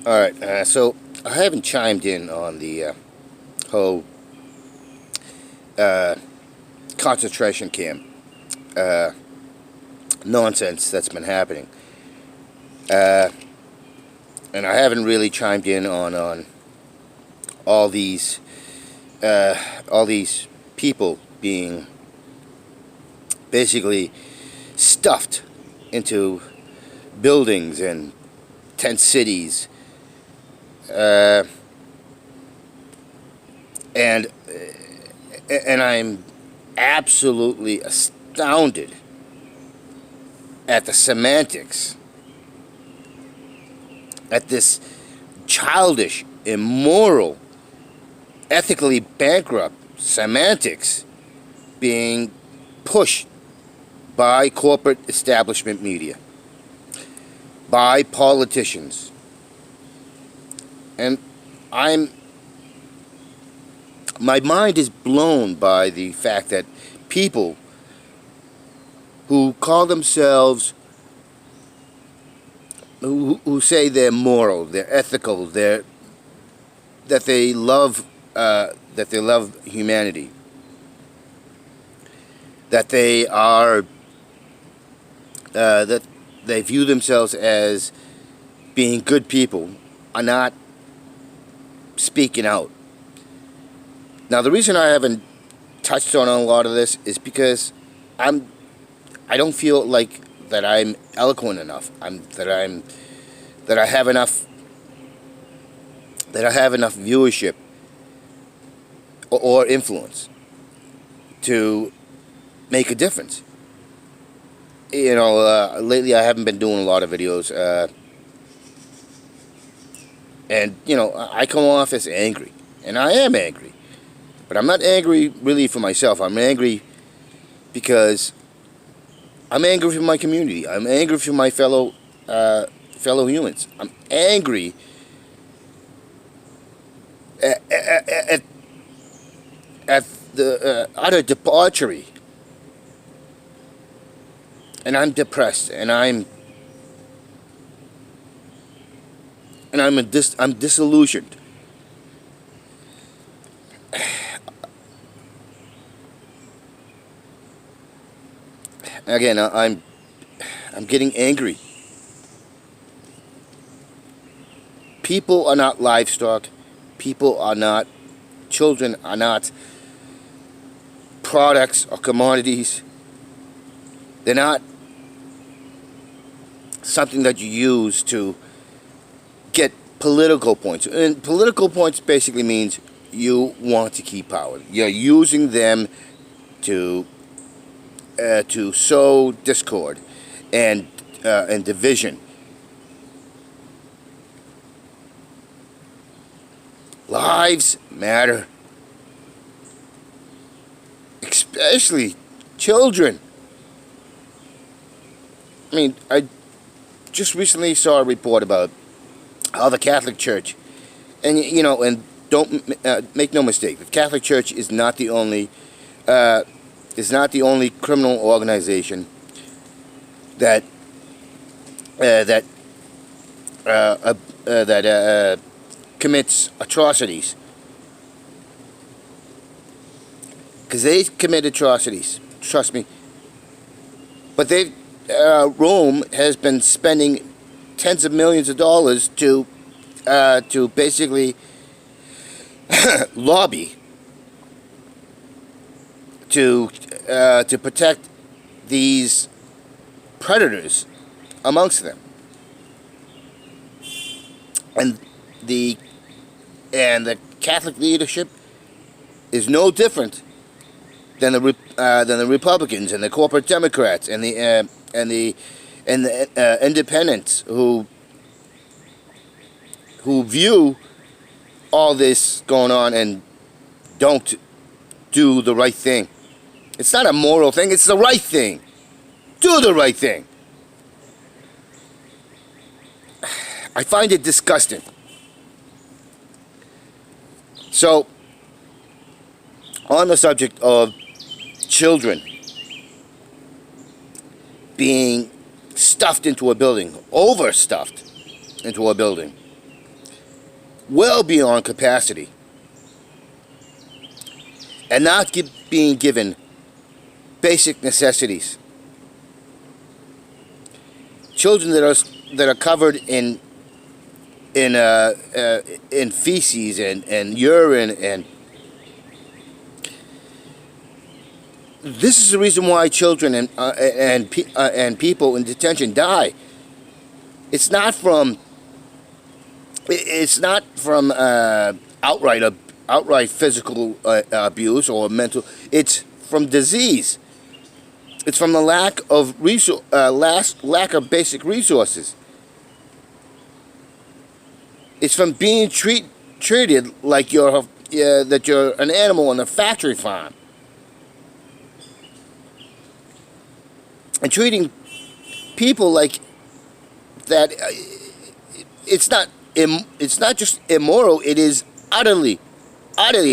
Alright, so I haven't chimed in on the whole concentration camp uh, nonsense that's been happening. Uh, and I haven't really chimed in on all these all these people being basically stuffed into buildings and tent cities, and I'm absolutely astounded at the semantics, at this childish, immoral, ethically bankrupt semantics being pushed by corporate establishment media, by politicians. And my mind is blown by the fact that people who call themselves, who say they're moral, they're ethical, that they love humanity, that they are that they view themselves as being good people, are not speaking out. Now, the reason I haven't touched on a lot of this is because I don't feel like that I'm eloquent enough. That I have enough viewership or influence to make a difference. Lately I haven't been doing a lot of videos, and I come off as angry, and I am angry, but I'm not angry really for myself. I'm angry because I'm angry for my community. I'm angry for my fellow humans. I'm angry at the utter debauchery, and I'm depressed, and I'm disillusioned. Again, I'm getting angry. People are not livestock. People are not children. Are not products or commodities. They're not something that you use to get political points. And political points basically means you want to keep power. You're using them to sow discord and division. Lives matter, especially children. I mean, I just recently saw a report about how the Catholic Church, and and don't make no mistake, the Catholic Church is not the only criminal organization that commits atrocities. Because they commit atrocities, trust me. But Rome has been spending tens of millions of dollars to basically lobby to protect these predators amongst them, and the Catholic leadership is no different than the Republicans and the corporate Democrats and the independents who view all this going on and don't do the right thing. It's not a moral thing, it's the right thing. Do the right thing. I find it disgusting. So, on the subject of children being stuffed into a building, overstuffed into a building, well beyond capacity, and not being given basic necessities. Children that are covered in feces and urine, and this is the reason why children and people in detention die. It's not from outright physical abuse or mental. It's from disease. It's from the lack of lack of basic resources. It's from being treated like that you're an animal on a factory farm, and treating people like that. It's not just immoral. It is utterly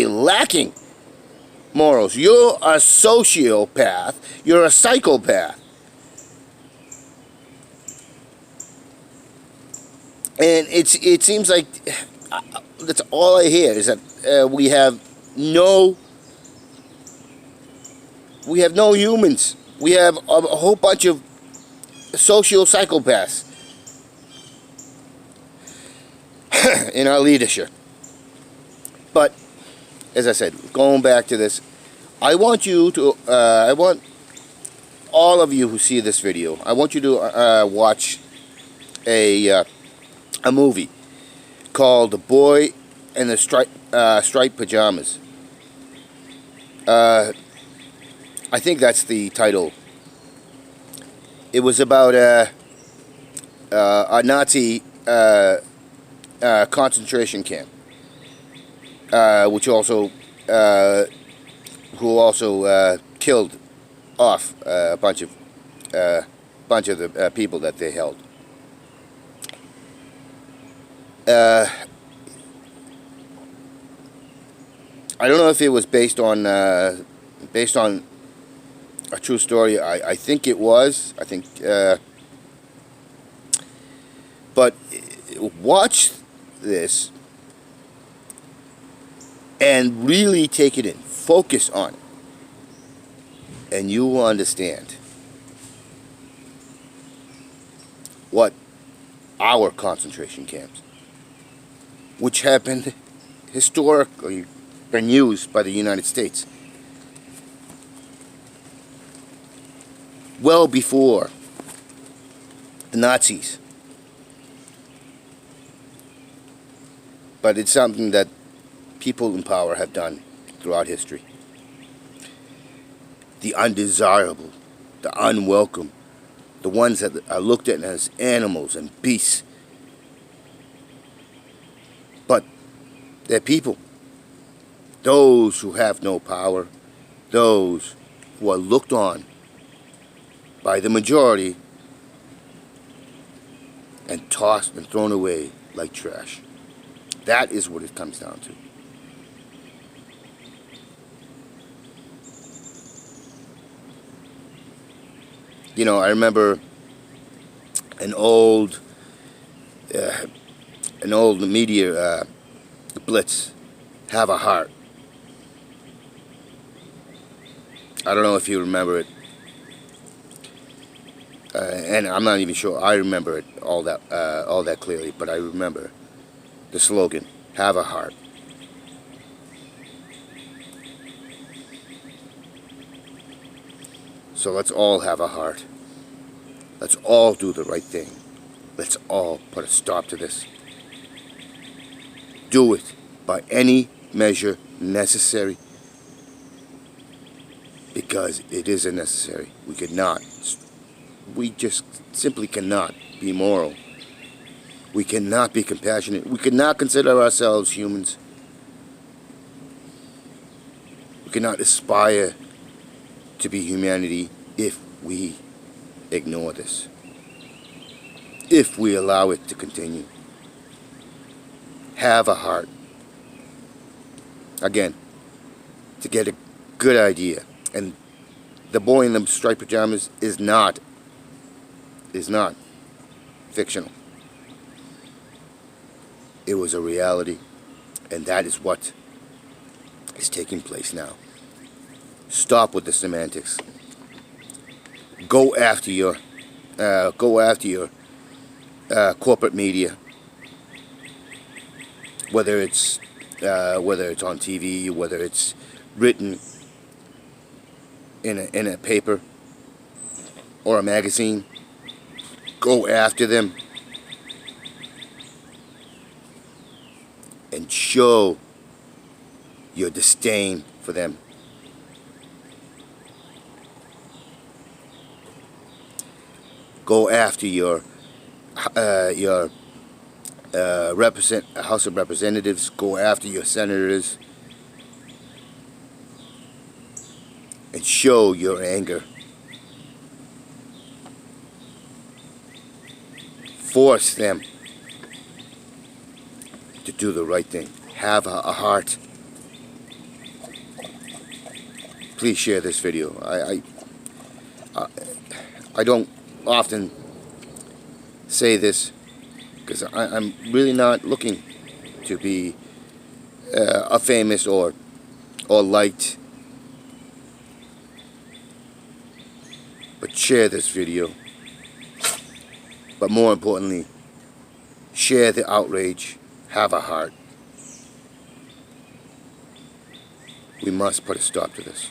lacking morals. You're a sociopath. You're a psychopath. And it seems like that's all I hear is that we have no humans. We have a whole bunch of socio-psychopaths in our leadership. But as I said, going back to this, I want all of you who see this video, I want you to watch a movie called "The Boy in the Striped Pajamas." I think that's the title. It was about a Nazi concentration camp, who also killed off a bunch of the people that they held. I don't know if it was based on a true story. I think it was. I think, but watch this and really take it in. Focus on it, and you will understand what our concentration camps, which have been historically been used by the United States well before the Nazis. But it's something that people in power have done throughout history. The undesirable, the unwelcome, the ones that are looked at as animals and beasts. But they're people. Those who have no power, those who are looked on by the majority and tossed and thrown away like trash. That is what it comes down to. You know, I remember an old media blitz, "Have a Heart." I don't know if you remember it, and I'm not even sure I remember it all that clearly, but I remember the slogan, "Have a heart." So let's all have a heart. Let's all do the right thing. Let's all put a stop to this. Do it by any measure necessary, because it is necessary. We just simply cannot be moral. We cannot be compassionate. We cannot consider ourselves humans. We cannot aspire to be humanity if we ignore this, if we allow it to continue. Have a heart. Again, to get a good idea. And the boy in the striped pajamas is not fictional. It was a reality, and that is what is taking place now. Stop with the semantics. Go after your corporate media, whether it's on TV, whether it's written in a paper or a magazine. Go after them and show your disdain for them. Go after your House of Representatives. Go after your senators and show your anger. Force them to do the right thing. Have a heart. Please share this video. I don't often say this because I'm really not looking to be a famous or liked. But share this video. But more importantly, share the outrage. Have a heart. We must put a stop to this.